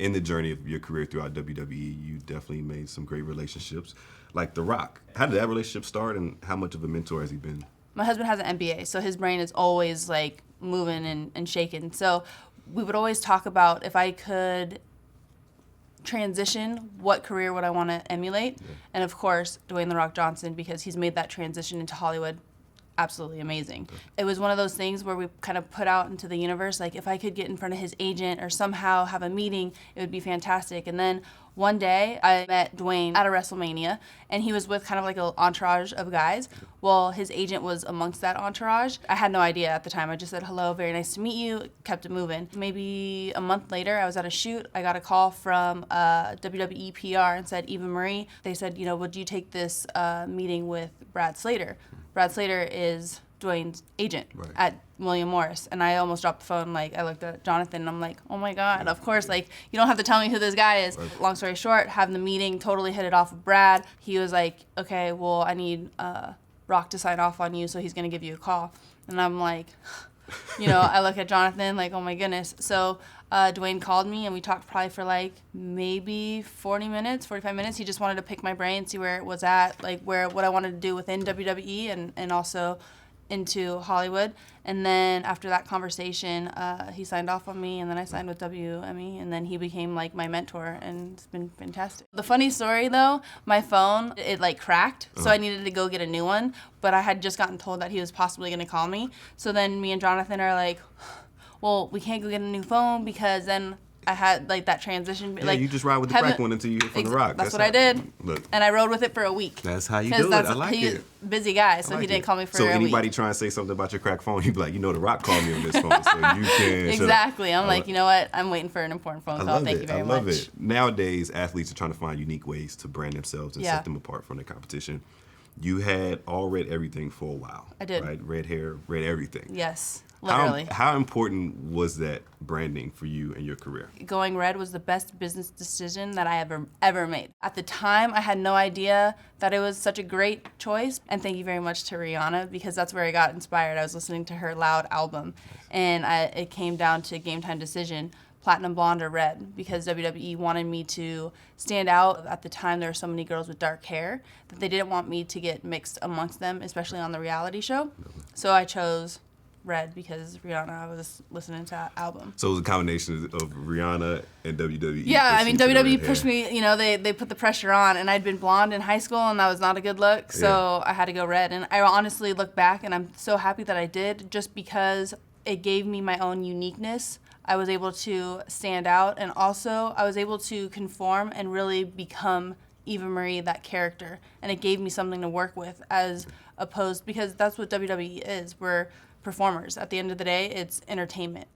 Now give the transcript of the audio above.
in the journey of your career throughout WWE, you definitely made some great relationships, like The Rock. How did that relationship start, and how much of a mentor has he been? My husband has an MBA, so his brain is always like moving and shaking. So we would always talk about if I could transition, what career would I want to emulate? Yeah. And of course, Dwayne "The Rock" Johnson, because he's made that transition into Hollywood absolutely amazing. It was one of those things where we kind of put out into the universe, like if I could get in front of his agent or somehow have a meeting, it would be fantastic. And then one day I met Dwayne at a WrestleMania, and he was with kind of like an entourage of guys. Well, his agent was amongst that entourage. I had no idea at the time. I just said, hello, very nice to meet you, kept it moving. Maybe a month later, I was at a shoot. I got a call from WWE PR and said, Eva Marie. They said, would you take this meeting with Brad Slater? Brad Slater is Dwayne's agent at William Morris. And I almost dropped the phone. Like, I looked at Jonathan and I'm like, oh my God, of course, like, you don't have to tell me who this guy is. Long story short, having the meeting, totally hit it off with Brad. He was like, okay, well, I need Rock to sign off on you, so he's gonna give you a call. And I'm like, I look at Jonathan like, oh my goodness. So Dwayne called me and we talked probably for like maybe 45 minutes. He just wanted to pick my brain, see where it was at, like what I wanted to do within WWE and also into Hollywood. And then after that conversation, he signed off on me, and then I signed with WME, and then he became like my mentor, and it's been fantastic. The funny story though, my phone, it like cracked, so I needed to go get a new one, but I had just gotten told that he was possibly gonna call me. So then me and Jonathan are like, well, we can't go get a new phone because then I had like that transition. Yeah, like you just ride with the crack one until you hear from The Rock. That's what I did. Look, and I rode with it for a week. That's how you do it. I like He's it. a busy guy, so he didn't call me for a week. So anybody trying to say something about your crack phone, you'd be like, The Rock called me on this phone, so you can. Exactly. I'm like, you know what? I'm waiting for an important phone call. Thank you very much. I love it. Nowadays, athletes are trying to find unique ways to brand themselves and set them apart from the competition. You had all red everything for a while. I did. Right? Red hair, red everything. Yes. Literally. How important was that branding for you and your career? Going red was the best business decision that I ever made. At the time, I had no idea that it was such a great choice. And thank you very much to Rihanna, because that's where I got inspired. I was listening to her Loud album, and it came down to Game Time decision, platinum blonde or red, because WWE wanted me to stand out. At the time, there were so many girls with dark hair that they didn't want me to get mixed amongst them, especially on the reality show. So I chose red because Rihanna was listening to that album. So it was a combination of Rihanna and WWE. Yeah, I mean, WWE pushed me, they put the pressure on, and I'd been blonde in high school, and that was not a good look, so I had to go red. And I honestly look back, and I'm so happy that I did, just because it gave me my own uniqueness. I was able to stand out, and also I was able to conform and really become Eva Marie, that character, and it gave me something to work with, as opposed, because that's what WWE is. We're performers. At the end of the day, it's entertainment.